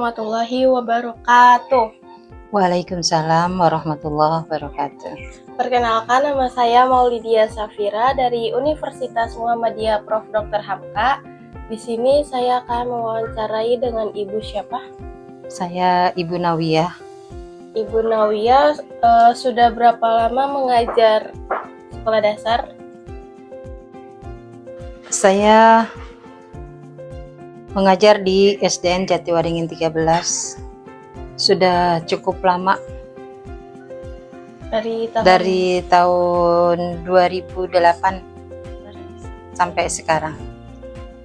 warahmatullahi wabarakatuh. Waalaikumsalam warahmatullahi wabarakatuh. Perkenalkan, nama saya Maulidia Safira dari Universitas Muhammadiyah Prof. Dr. Hamka. Di sini saya akan mewawancarai dengan Ibu siapa? Saya Ibu Nawiyah. Ibu Nawiyah sudah berapa lama mengajar sekolah dasar? Saya mengajar di SDN Jatiwaringin 13. Sudah cukup lama. Dari tahun 2008 sampai sekarang.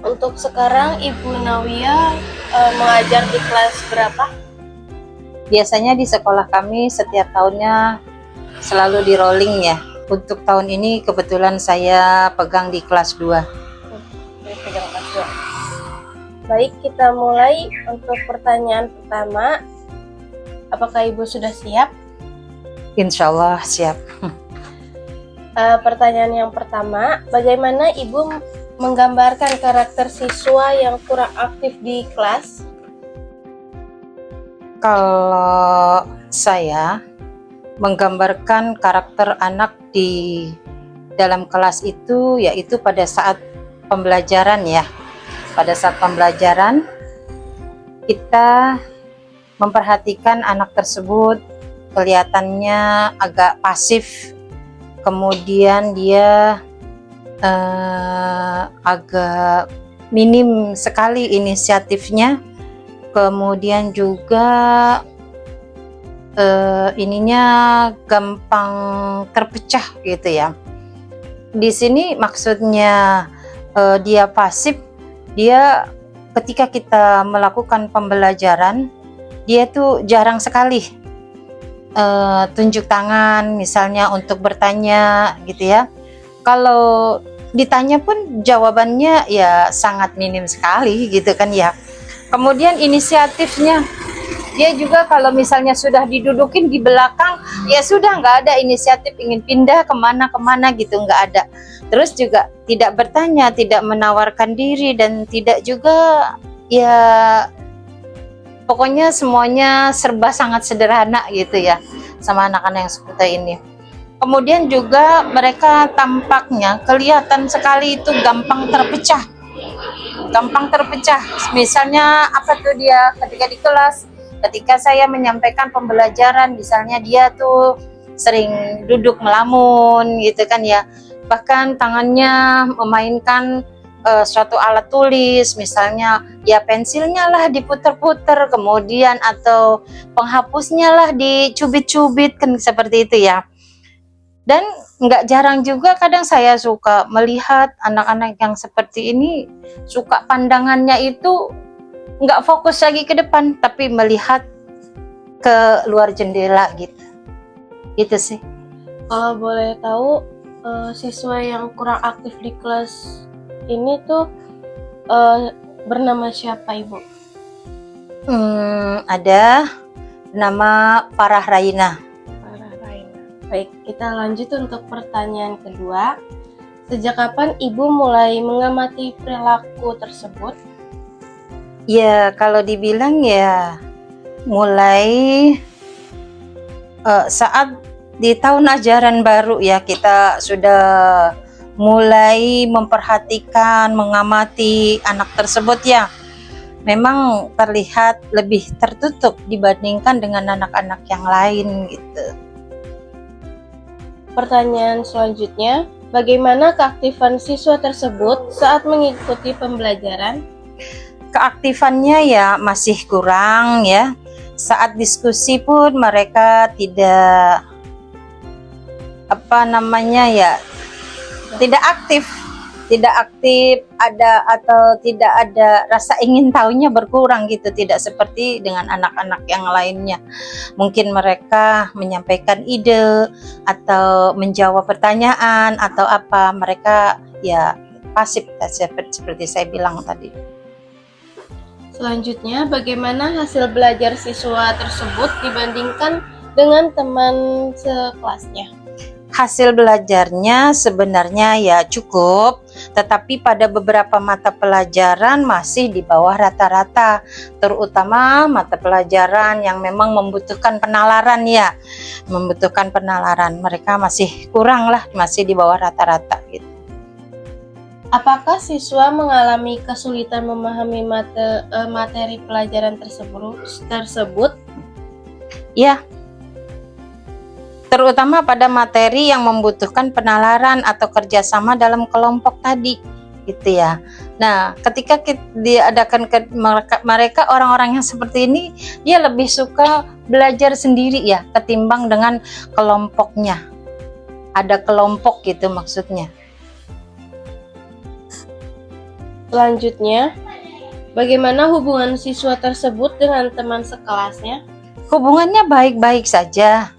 Untuk sekarang Ibu Nawiyah mengajar di kelas berapa? Biasanya di sekolah kami setiap tahunnya selalu di rolling ya. Untuk tahun ini kebetulan saya pegang di kelas 2. Pegang kelas 2. Baik, kita mulai untuk pertanyaan pertama. Apakah Ibu sudah siap? Insya Allah siap. Pertanyaan yang pertama, bagaimana Ibu menggambarkan karakter siswa yang kurang aktif di kelas? Kalau saya menggambarkan karakter anak di dalam kelas itu, yaitu pada saat pembelajaran ya. Pada saat pembelajaran, kita memperhatikan anak tersebut kelihatannya agak pasif, kemudian dia agak minim sekali inisiatifnya, kemudian juga ininya gampang terpecah gitu ya. Di sini maksudnya dia pasif, dia ketika kita melakukan pembelajaran, dia tuh jarang sekali tunjuk tangan misalnya untuk bertanya gitu ya. Kalau ditanya pun jawabannya ya sangat minim sekali gitu kan ya. Kemudian inisiatifnya, dia juga kalau misalnya sudah didudukin di belakang, ya sudah nggak ada inisiatif ingin pindah kemana gitu, nggak ada. Terus juga tidak bertanya, tidak menawarkan diri, dan tidak juga ya pokoknya semuanya serba sangat sederhana gitu ya sama anak-anak yang seperti ini. Kemudian juga mereka tampaknya kelihatan sekali itu gampang terpecah. Misalnya apa tuh, dia ketika di kelas, ketika saya menyampaikan pembelajaran, misalnya dia tuh sering duduk melamun gitu kan ya. Bahkan tangannya memainkan suatu alat tulis, misalnya ya pensilnya lah diputer-puter, kemudian atau penghapusnya lah dicubit-cubit kan, seperti itu ya. Dan nggak jarang juga kadang saya suka melihat anak-anak yang seperti ini, suka pandangannya itu nggak fokus lagi ke depan, tapi melihat ke luar jendela gitu. Itu sih. Kalau boleh tahu, siswa yang kurang aktif di kelas ini tuh bernama siapa, Ibu? Ada nama Farah Raina. Farah Raina. Baik, kita lanjut untuk pertanyaan kedua. Sejak kapan Ibu mulai mengamati perilaku tersebut? Ya, kalau dibilang ya mulai saat di tahun ajaran baru ya, kita sudah mulai memperhatikan, mengamati anak tersebut ya. Memang terlihat lebih tertutup dibandingkan dengan anak-anak yang lain gitu. Pertanyaan selanjutnya, bagaimana keaktifan siswa tersebut saat mengikuti pembelajaran? Keaktifannya ya masih kurang ya. Saat diskusi pun mereka tidak tidak aktif, tidak ada rasa ingin tahunya berkurang gitu, tidak seperti dengan anak-anak yang lainnya. Mungkin mereka menyampaikan ide atau menjawab pertanyaan atau apa, mereka ya pasif seperti saya bilang tadi. Selanjutnya, bagaimana hasil belajar siswa tersebut dibandingkan dengan teman sekelasnya? Hasil belajarnya sebenarnya ya cukup, tetapi pada beberapa mata pelajaran masih di bawah rata-rata, terutama mata pelajaran yang memang membutuhkan penalaran ya, membutuhkan penalaran, mereka masih kurang lah, masih di bawah rata-rata gitu. Apakah siswa mengalami kesulitan memahami materi pelajaran tersebut? Ya, terutama pada materi yang membutuhkan penalaran atau kerjasama dalam kelompok tadi, gitu ya. Nah, ketika diadakan mereka orang-orang yang seperti ini, dia lebih suka belajar sendiri ya, ketimbang dengan kelompoknya. Ada kelompok gitu maksudnya. Selanjutnya, bagaimana hubungan siswa tersebut dengan teman sekelasnya? Hubungannya baik-baik saja,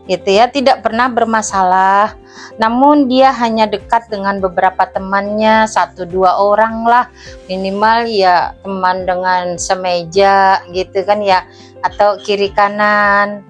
gitu ya, tidak pernah bermasalah. Namun dia hanya dekat dengan beberapa temannya, 1-2 orang lah minimal ya, teman dengan semeja gitu kan ya, atau kiri kanan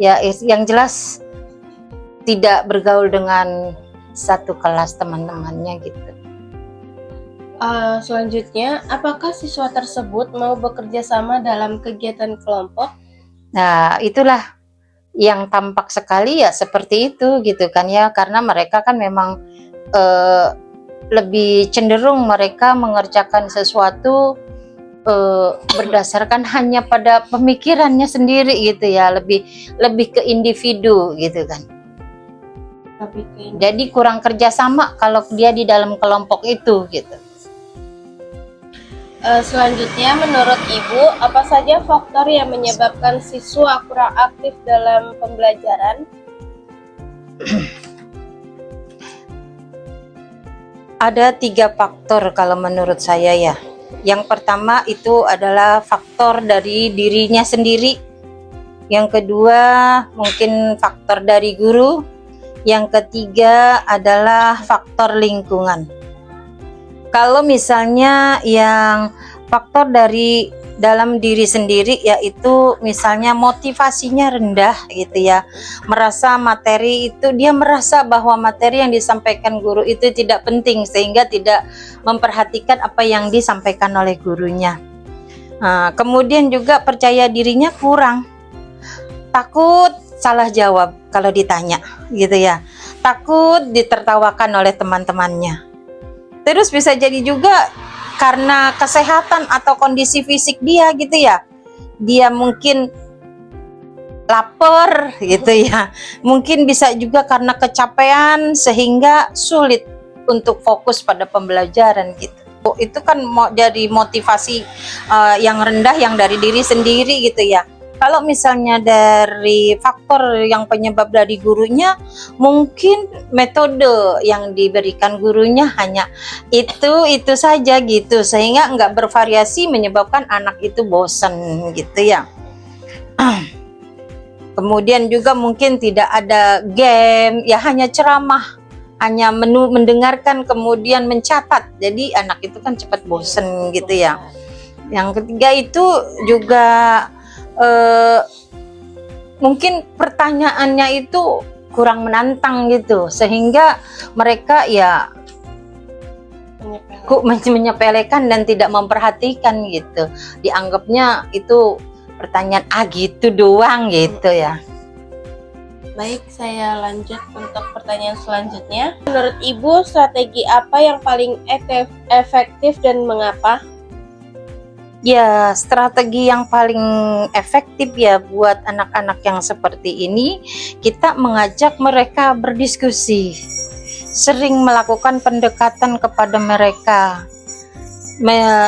ya, yang jelas tidak bergaul dengan satu kelas teman-temannya gitu. Selanjutnya, apakah siswa tersebut mau bekerja sama dalam kegiatan kelompok? Nah, itulah yang tampak sekali ya seperti itu gitu kan ya, karena mereka kan memang lebih cenderung mereka mengerjakan sesuatu berdasarkan hanya pada pemikirannya sendiri gitu ya, lebih ke individu gitu kan. Jadi kurang kerjasama kalau dia di dalam kelompok itu gitu. Selanjutnya, menurut Ibu, apa saja faktor yang menyebabkan siswa kurang aktif dalam pembelajaran? Ada 3 faktor kalau menurut saya ya. Yang pertama itu adalah faktor dari dirinya sendiri. Yang kedua mungkin faktor dari guru. Yang ketiga adalah faktor lingkungan. Kalau misalnya yang faktor dari dalam diri sendiri, yaitu misalnya motivasinya rendah gitu ya, merasa materi itu, dia merasa bahwa materi yang disampaikan guru itu tidak penting sehingga tidak memperhatikan apa yang disampaikan oleh gurunya. Nah, kemudian juga percaya dirinya kurang, takut salah jawab kalau ditanya gitu ya, takut ditertawakan oleh teman-temannya. Terus bisa jadi juga karena kesehatan atau kondisi fisik dia gitu ya, dia mungkin lapar gitu ya, mungkin bisa juga karena kecapean sehingga sulit untuk fokus pada pembelajaran gitu. Itu kan mau jadi motivasi yang rendah yang dari diri sendiri gitu ya. Kalau misalnya dari faktor yang penyebab dari gurunya, mungkin metode yang diberikan gurunya hanya itu saja gitu, sehingga nggak bervariasi menyebabkan anak itu bosan gitu ya. Kemudian juga mungkin tidak ada game, ya hanya ceramah, hanya mendengarkan kemudian mencatat, jadi anak itu kan cepat bosan gitu ya. Yang ketiga itu juga mungkin pertanyaannya itu kurang menantang gitu, sehingga mereka ya menyepelekan dan tidak memperhatikan gitu, dianggapnya itu pertanyaan gitu doang gitu ya. Baik, saya lanjut untuk pertanyaan selanjutnya. Menurut Ibu, strategi apa yang paling efektif dan mengapa? Ya, strategi yang paling efektif ya buat anak-anak yang seperti ini, kita mengajak mereka berdiskusi, sering melakukan pendekatan kepada mereka,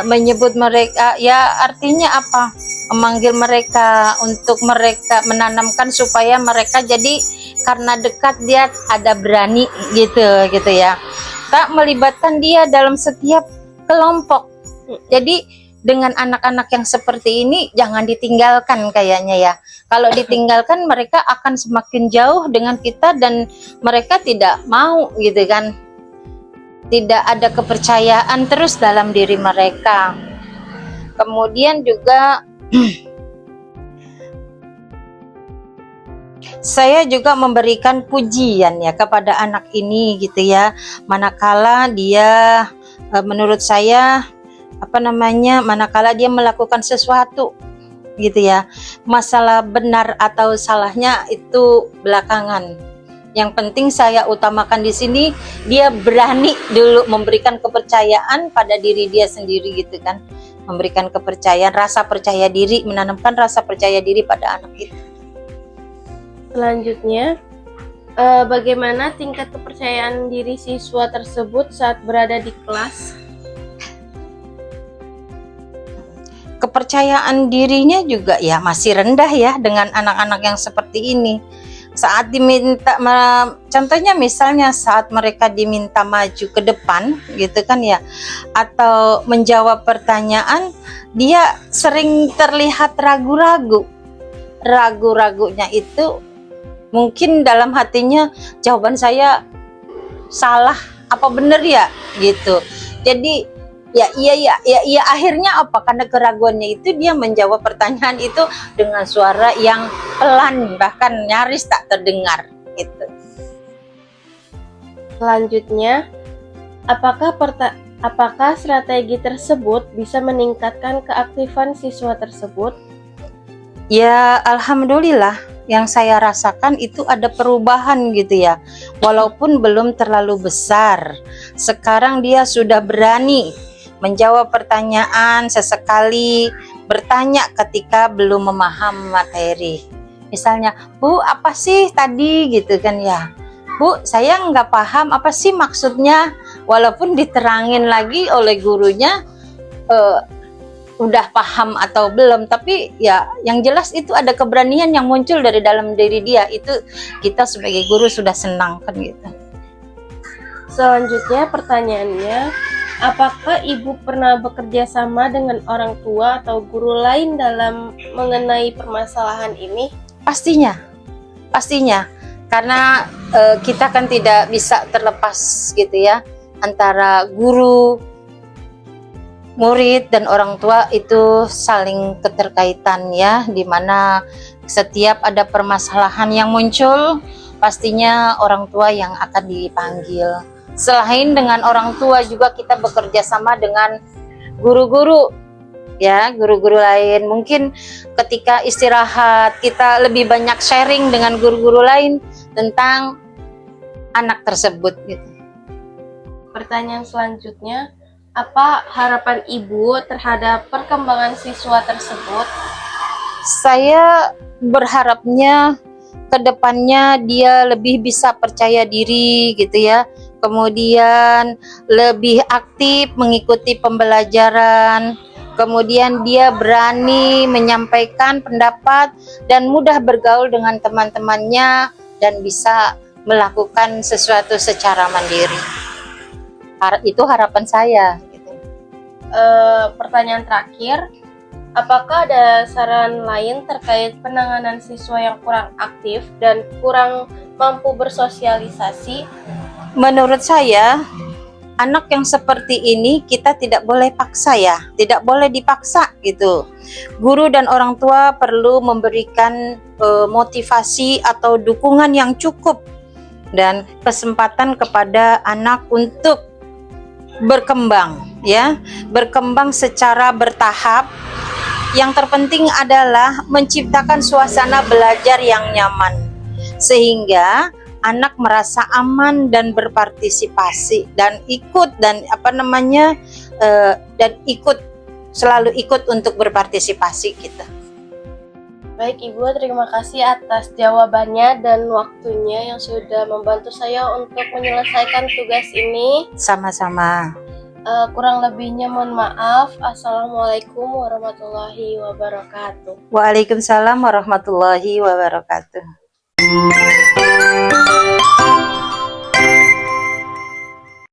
menyebut mereka, ya artinya apa? Memanggil mereka untuk mereka menanamkan supaya mereka jadi karena dekat dia ada berani gitu ya. Tak melibatkan dia dalam setiap kelompok. Jadi dengan anak-anak yang seperti ini jangan ditinggalkan kayaknya ya. Kalau ditinggalkan mereka akan semakin jauh dengan kita dan mereka tidak mau gitu kan. Tidak ada kepercayaan terus dalam diri mereka. Kemudian juga saya juga memberikan pujian ya kepada anak ini gitu ya. Manakala dia menurut saya manakala dia melakukan sesuatu gitu ya. Masalah benar atau salahnya itu belakangan. Yang penting saya utamakan di sini dia berani dulu memberikan kepercayaan pada diri dia sendiri gitu kan. Memberikan kepercayaan, rasa percaya diri, menanamkan rasa percaya diri pada anak itu. Selanjutnya, bagaimana tingkat kepercayaan diri siswa tersebut saat berada di kelas? Kepercayaan dirinya juga ya masih rendah ya dengan anak-anak yang seperti ini. Saat diminta, contohnya misalnya saat mereka diminta maju ke depan gitu kan ya, atau menjawab pertanyaan, dia sering terlihat ragu-ragu. Ragu-ragunya itu mungkin dalam hatinya, jawaban saya salah apa bener ya gitu. Jadi ya akhirnya apa, karena keraguannya itu dia menjawab pertanyaan itu dengan suara yang pelan, bahkan nyaris tak terdengar gitu. Selanjutnya, apakah strategi tersebut bisa meningkatkan keaktifan siswa tersebut? Ya alhamdulillah, yang saya rasakan itu ada perubahan gitu ya, walaupun belum terlalu besar. Sekarang dia sudah berani menjawab pertanyaan, sesekali bertanya ketika belum memaham materi. Misalnya, Bu, apa sih tadi gitu kan ya? Bu, saya nggak paham apa sih maksudnya. Walaupun diterangin lagi oleh gurunya, udah paham atau belum, tapi ya yang jelas itu ada keberanian yang muncul dari dalam diri dia. Itu kita sebagai guru sudah senang kan gitu. Selanjutnya pertanyaannya, apakah Ibu pernah bekerja sama dengan orang tua atau guru lain dalam mengenai permasalahan ini? Pastinya, karena kita kan tidak bisa terlepas gitu ya, antara guru, murid dan orang tua itu saling keterkaitan ya, dimana setiap ada permasalahan yang muncul pastinya orang tua yang akan dipanggil. Selain dengan orang tua juga kita bekerja sama dengan guru-guru ya, guru-guru lain. Mungkin ketika istirahat kita lebih banyak sharing dengan guru-guru lain tentang anak tersebut gitu. Pertanyaan selanjutnya, apa harapan Ibu terhadap perkembangan siswa tersebut? Saya berharapnya kedepannya dia lebih bisa percaya diri gitu ya, kemudian lebih aktif mengikuti pembelajaran, kemudian dia berani menyampaikan pendapat dan mudah bergaul dengan teman-temannya dan bisa melakukan sesuatu secara mandiri. Itu harapan saya gitu. Pertanyaan terakhir, apakah ada saran lain terkait penanganan siswa yang kurang aktif dan kurang mampu bersosialisasi? Menurut saya, anak yang seperti ini kita tidak boleh paksa ya, tidak boleh dipaksa gitu. Guru dan orang tua perlu memberikan motivasi atau dukungan yang cukup dan kesempatan kepada anak untuk berkembang ya, berkembang secara bertahap. Yang terpenting adalah menciptakan suasana belajar yang nyaman sehingga anak merasa aman dan berpartisipasi dan selalu ikut untuk berpartisipasi kita. Baik Ibu, terima kasih atas jawabannya dan waktunya yang sudah membantu saya untuk menyelesaikan tugas ini. Sama-sama. Kurang lebihnya mohon maaf. Assalamualaikum warahmatullahi wabarakatuh. Waalaikumsalam warahmatullahi wabarakatuh.